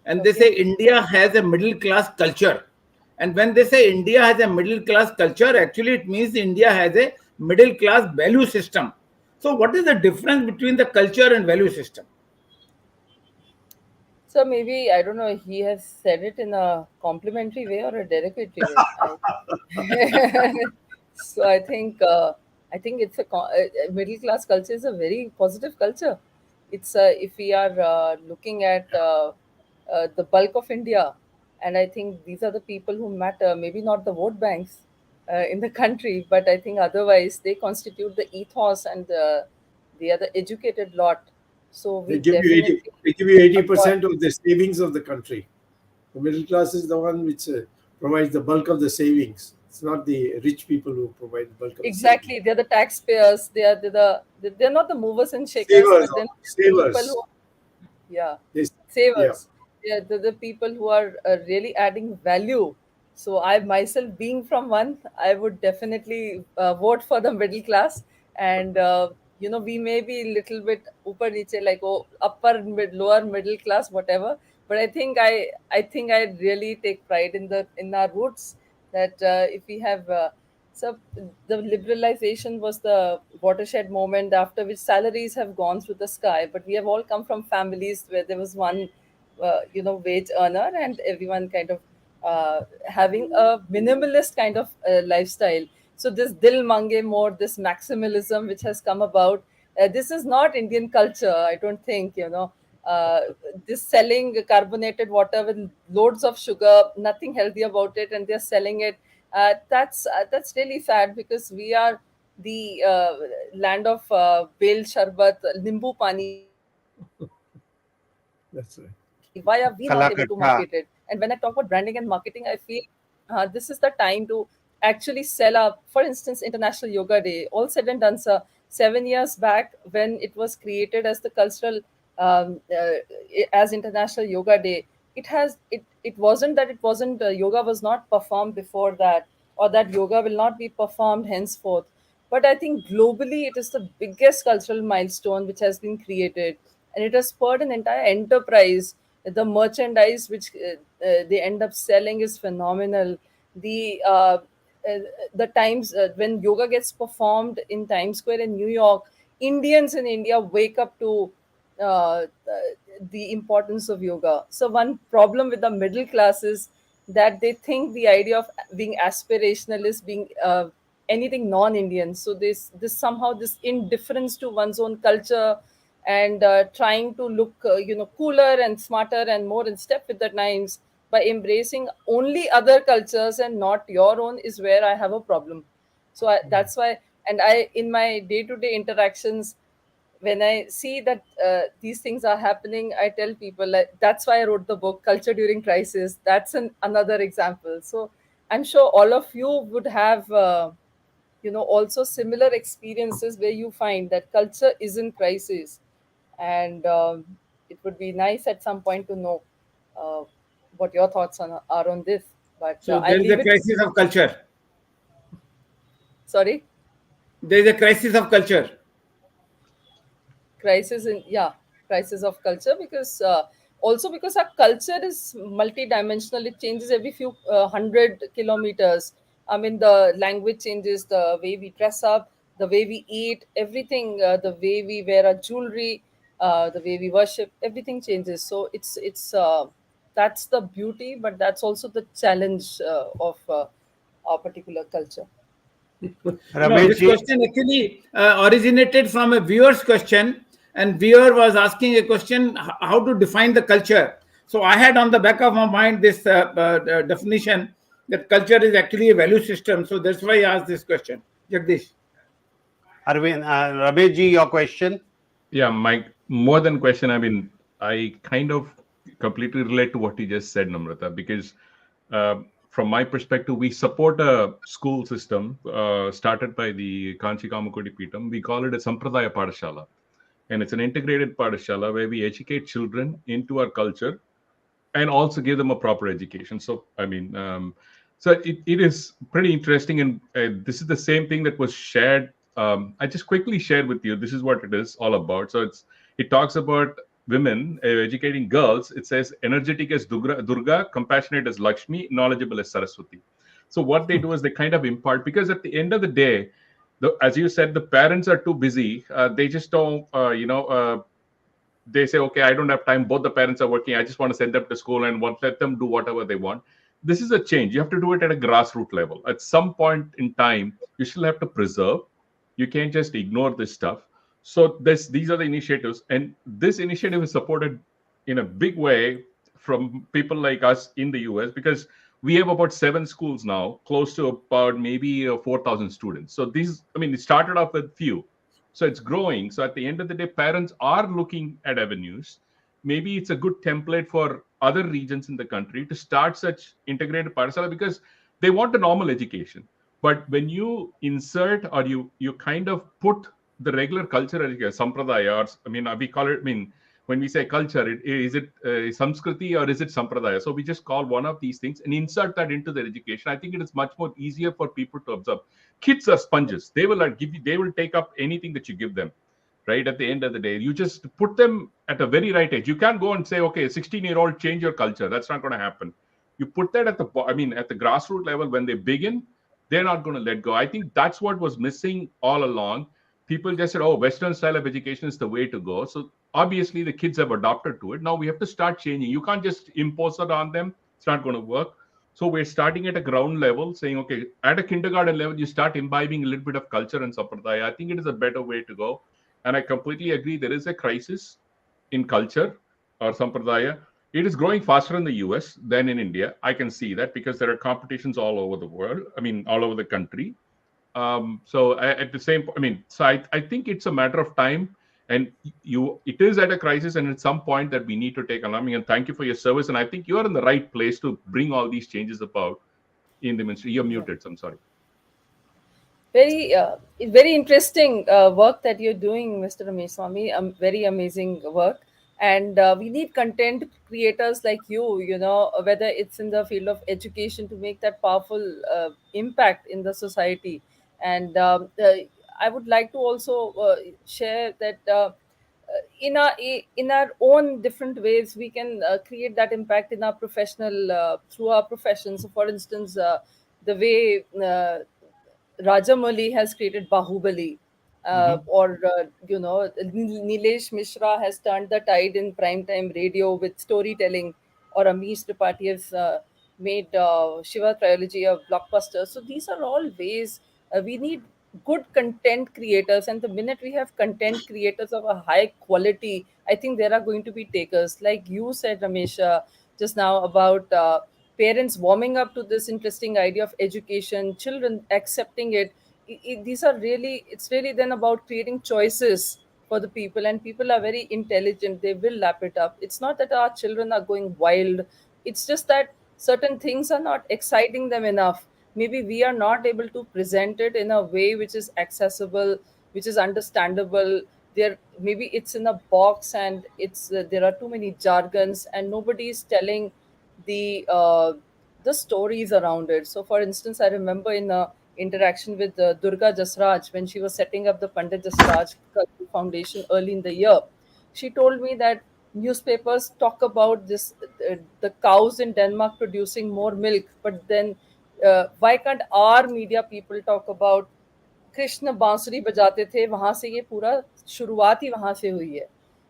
Speaker 4: And they say
Speaker 3: Okay.
Speaker 4: India has a middle class culture. And when they say India has a middle class culture, actually it means India has a middle class value system. So, what is the difference between the culture and value system?
Speaker 3: So maybe I don't know. He has said it in a complimentary way or a derogatory way. So I think it's a middle class culture is a very positive culture. It's if we are looking at the bulk of India, and I think these are the people who matter. Maybe not the vote banks in the country, but I think otherwise they constitute the ethos, and they are the educated lot. So we definitely
Speaker 2: they give you eighty
Speaker 3: acquire.
Speaker 2: percent of the savings of the country. The middle class is the one which provides the bulk of the savings. It's not the rich people who provide the bulk of the savings.
Speaker 3: Exactly, they're the taxpayers. They're not the movers and shakers,
Speaker 2: Savers,
Speaker 3: but then the people
Speaker 2: savers.
Speaker 3: who, yeah,
Speaker 2: This, yeah.
Speaker 3: savers. Yeah, the people who are really adding value. So I myself, being from one, I would definitely vote for the middle class. And we may be little bit upper niche, like, oh, upper mid, lower middle class, whatever. But I think I really take pride in the in our roots. That if we have so the liberalization was the watershed moment after which salaries have gone through the sky. But we have all come from families where there was one, wage earner, and everyone kind of having a minimalist kind of lifestyle. So this dil mange more, this maximalism which has come about, this is not Indian culture. I don't think, uh, this selling carbonated water with loads of sugar, nothing healthy about it, and they're selling it. That's really sad, because we are the land of bel sharbat, nimbu pani. Why are we not able to market it? And when I talk about branding and marketing, I feel
Speaker 1: Kalakatha.
Speaker 3: this is the time to actually sell up. For instance, International Yoga Day. All said and done, sir. 7 years back, when it was created as the cultural, as International Yoga Day, it wasn't that it wasn't yoga was not performed before that, or that yoga will not be performed henceforth. But I think globally it is the biggest cultural milestone which has been created, and it has spurred an entire enterprise. The merchandise which they end up selling is phenomenal. The uh, uh, the times when yoga gets performed in Times Square in New York, Indians in India wake up to uh, the importance of yoga. So one problem with the middle class is that they think the idea of being aspirational is being anything non-Indian. So this somehow this indifference to one's own culture, and trying to look cooler and smarter and more in step with the times by embracing only other cultures and not your own, is where I have a problem. So that's why, and I in my day-to-day interactions, when I see that these things are happening, I tell people, like, that's why I wrote the book Culture During Crisis. That's another example. So I'm sure all of you would have also similar experiences where you find that culture is in crisis. And it would be nice at some point to know uh, what your thoughts are on this. But
Speaker 4: So,
Speaker 3: I'll
Speaker 4: there is
Speaker 3: leave
Speaker 4: a
Speaker 3: it.
Speaker 4: crisis of culture.
Speaker 3: Sorry.
Speaker 4: There is a crisis of culture.
Speaker 3: Crisis in, yeah, crisis of culture, because also because our culture is multi-dimensional. It changes every few 100 kilometers. I mean, the language changes, the way we dress up, the way we eat, everything, the way we wear our jewelry, the way we worship, everything changes. So it's that's the beauty, but that's also the challenge of our particular culture.
Speaker 4: No,
Speaker 1: Ramesh
Speaker 4: this
Speaker 1: ji,
Speaker 4: question actually originated from a viewer's question, and viewer was asking a question: how to define the culture. So I had on the back of my mind this definition that culture is actually a value system. So that's why I asked this question, Jagdish.
Speaker 1: Arvind, Ramesh ji, your question.
Speaker 5: Yeah, my more than question. I mean, I kind of completely relate to what you just said, Namrata, because from my perspective, we support a school system started by the Kanchi Kamakodi Peetam. We call it a Sampradaya Padashala, and it's an integrated Padashala where we educate children into our culture and also give them a proper education. So, I mean, it is pretty interesting, and this is the same thing that was shared. I just quickly shared with you. This is what it is all about. So it talks about women educating girls. It says energetic as Durga, compassionate as Lakshmi, knowledgeable as Saraswati. So what they do is they kind of impart, because at the end of the day, as you said, the parents are too busy. They just don't, they say, okay, I don't have time. Both the parents are working. I just want to send them to school and let them do whatever they want. This is a change. You have to do it at a grassroots level. At some point in time, you still have to preserve. You can't just ignore this stuff. So these are the initiatives, and this initiative is supported in a big way from people like us in the US, because we have about 7 schools now, close to about maybe 4,000 students. So these, I mean, it started off with few, so it's growing. So at the end of the day, parents are looking at avenues. Maybe it's a good template for other regions in the country to start such integrated parsala, because they want a normal education. But when you insert, or you kind of put the regular culture education, sampradaya, or I mean, we call it, I mean, when we say culture, is it Samskriti or is it Sampradaya? So we just call one of these things and insert that into their education. I think it is much more easier for people to observe. Kids are sponges. They will give you, they will take up anything that you give them. Right at the end of the day, you just put them at a very right age. You can't go and say, okay, 16-year-old, change your culture. That's not going to happen. You put that at the, I mean, at the grassroots level. When they begin, they're not going to let go. I think that's what was missing all along. People just said, oh, Western style of education is the way to go. So obviously the kids have adopted to it. Now we have to start changing. You can't just impose it on them. It's not going to work. So we're starting at a ground level, saying, okay, at a kindergarten level, you start imbibing a little bit of culture and sampradaya. I think it is a better way to go. And I completely agree. There is a crisis in culture or sampradaya. It is growing faster in the US than in India. I can see that because there are competitions all over the world. I mean, all over the country. At the same, I mean, so I think it's a matter of time, and it is at a crisis, and at some point that we need to take alarming. And thank you for your service. And I think you are in the right place to bring all these changes about in the ministry. You're muted. So I'm sorry.
Speaker 3: Very interesting work that you're doing, Mr. Ramesh Swamy. Very amazing work. And we need content creators like you know, whether it's in the field of education to make that powerful impact in the society. And I would like to also share that in our own different ways we can create that impact in our professional through our profession. So for instance, the way Rajamouli has created Bahubali,
Speaker 5: Mhm.
Speaker 3: or Nilesh Mishra has turned the tide in primetime radio with storytelling, or Amish Tripathi has made Shiva trilogy a blockbuster. So these are all ways we need good content creators, and the minute we have content creators of a high quality, I think there are going to be takers. Like you said, Ramesh, just now about parents warming up to this interesting idea of education, children accepting it. These are really, it's really then about creating choices for the people, and people are very intelligent. They will lap it up. It's not that our children are going wild. It's just that certain things are not exciting them enough. Maybe we are not able to present it in a way which is accessible, which is understandable. There, maybe it's in a box, and it's there are too many jargons, and nobody is telling the stories around it. So, for instance, I remember in a interaction with Durga Jasraj when she was setting up the Pandit Jasraj Cultural Foundation early in the year. She told me that newspapers talk about this, the cows in Denmark producing more milk, but then why can't our media people talk about Krishna बांसुरी बजाते थे, वहां से ये पूरा शुरुआत ही वहां से हुई है.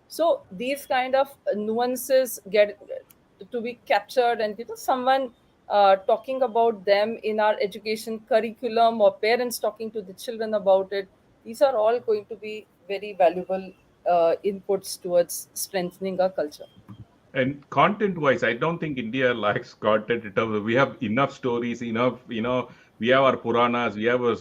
Speaker 3: So these kind of nuances get to be captured, and someone talking about them in our education curriculum, or parents talking to the children about it. These are all going to be very valuable inputs towards strengthening our culture.
Speaker 5: And content wise, I don't think India lacks content in terms of we have enough stories, enough, we have our Puranas, we have, our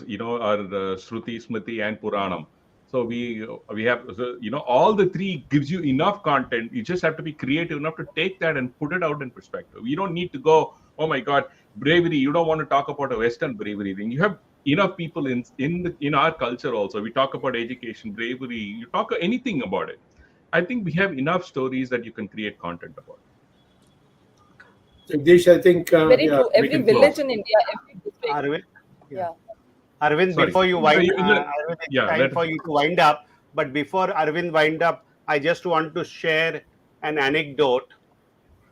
Speaker 5: Shruti, Smriti, and Puranam. So we have, so, all the three gives you enough content. You just have to be creative enough to take that and put it out in perspective. You don't need to go, oh my God, bravery. You don't want to talk about a Western bravery thing. You have enough people in our culture also. We talk about education, bravery. You talk anything about it. I think we have enough stories that you can create content about.
Speaker 2: Jagdish, I think,
Speaker 3: Very
Speaker 2: yeah,
Speaker 3: true.
Speaker 5: We
Speaker 3: Every
Speaker 5: can
Speaker 3: village
Speaker 5: close.
Speaker 3: in India, every district.
Speaker 1: Arvind, yeah.
Speaker 3: Yeah.
Speaker 1: Arvind,
Speaker 5: Sorry.
Speaker 1: before you wind, Arvind, it's
Speaker 5: Yeah,
Speaker 1: time for you to wind up. But before Arvind wind up, I just want to share an anecdote.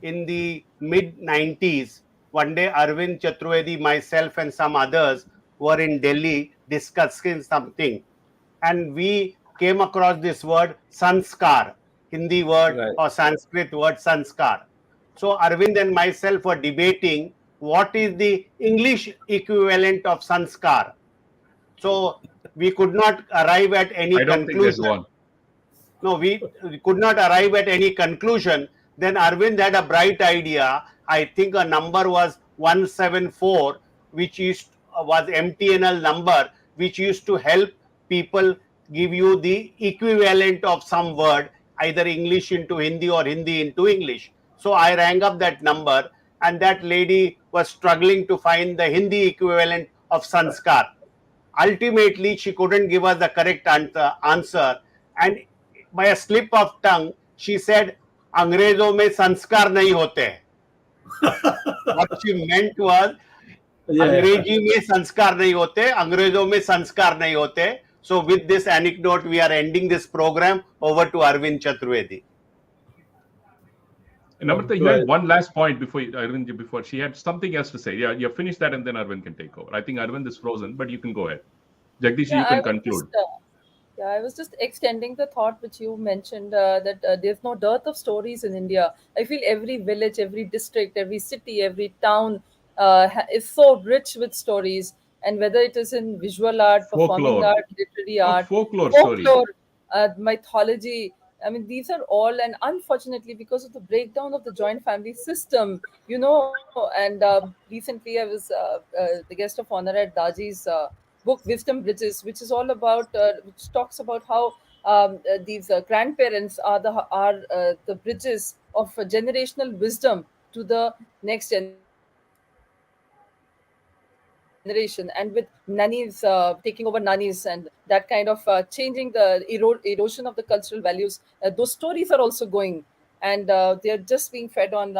Speaker 1: In the mid 90s, one day Arvind Chaturvedi, myself, and some others were in Delhi discussing something, and we came across this word sanskar, Hindi word
Speaker 4: Right.
Speaker 1: or Sanskrit word sanskar. So Arvind and myself were debating what is the English equivalent of sanskar. So we could not arrive at any
Speaker 5: I don't think there's
Speaker 1: conclusion.
Speaker 5: one.
Speaker 1: No, we could not arrive at any conclusion. Then Arvind had a bright idea. I think a number was 174, which was MTNL number, which used to help people give you the equivalent of some word, either English into Hindi or Hindi into English. So I rang up that number, and that lady was struggling to find the Hindi equivalent of sanskar. Ultimately, she couldn't give us the correct answer, and by a slip of tongue, she said, "अंग्रेजों में संस्कार नहीं होते." What she meant was,
Speaker 2: yeah.
Speaker 1: अंग्रेजी में संस्कार नहीं होते, अंग्रेजों में संस्कार नहीं होते. So with this anecdote, we are ending this program. Over to Arvind Chaturvedi.
Speaker 5: Namrata, you
Speaker 2: Go
Speaker 5: had
Speaker 2: ahead.
Speaker 5: one last point before she had something else to say. Yeah, you finish that and then Arvind can take over. I think Arvind is frozen, but you can go ahead. Jagdish,
Speaker 3: Yeah,
Speaker 5: you can conclude.
Speaker 3: I was just extending the thought which you mentioned, that there's no dearth of stories in India. I feel every village, every district, every city, every town is so rich with stories. And whether it is in visual art, performing
Speaker 5: Folklore.
Speaker 3: art, literary
Speaker 5: A
Speaker 3: art,
Speaker 5: folklore story.
Speaker 3: folklore, mythology. I mean, these are all, and unfortunately, because of the breakdown of the joint family system, and recently I was the guest of honor at Daji's book Wisdom Bridges, which is all about, which talks about how these grandparents are the bridges of generational wisdom to the next generation. And with nannies taking over nannies, and that kind of changing the erosion of the cultural values, those stories are also going, and they're just being fed on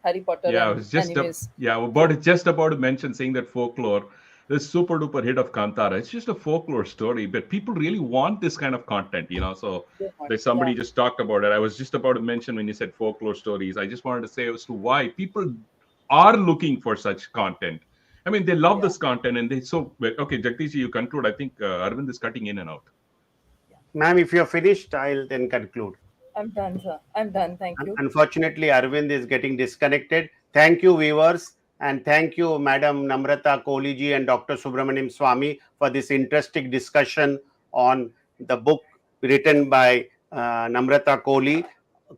Speaker 3: Harry Potter and animes.
Speaker 5: Yeah, I was just
Speaker 3: So
Speaker 5: just about to mention saying that folklore, this super duper hit of Kantara. It's just a folklore story, but people really want this kind of content. So there's
Speaker 3: yeah,
Speaker 5: somebody just talked about it. I was just about to mention when you said folklore stories. I just wanted to say as to why people are looking for such content. I mean, they love
Speaker 3: yeah,
Speaker 5: this content and they so well, okay, Jagdish, you conclude. I think Arvind is cutting in and out.
Speaker 3: yeah.
Speaker 1: Ma'am, if you're finished, I'll then conclude.
Speaker 3: I'm done, sir. I'm done. Thank you.
Speaker 1: Unfortunately, Arvind is getting disconnected. Thank you, viewers, and thank you, Madam Namrata Kohli ji and Dr. Subramaniam Swamy, for this interesting discussion on the book written by Namrata Kohli,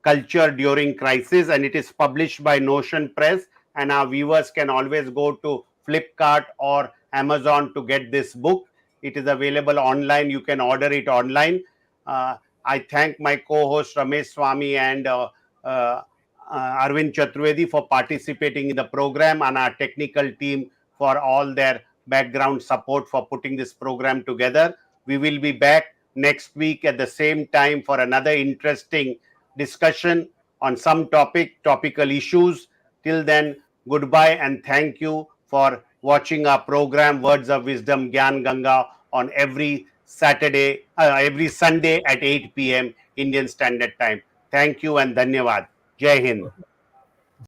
Speaker 1: Culture During Crisis, and it is published by Notion Press. And our viewers can always go to Flipkart or Amazon to get this book. It is available online. You can order it online. I thank my co-host Ramesh Swamy and Arvind Chaturvedi for participating in the program, and our technical team for all their background support for putting this program together. We will be back next week at the same time for another interesting discussion on some topical issues. Till then, goodbye and thank you for watching our program Words of Wisdom Gyan Ganga on every Sunday at 8 p.m. Indian Standard Time. Thank you and Dhanyavad. Jai Hind.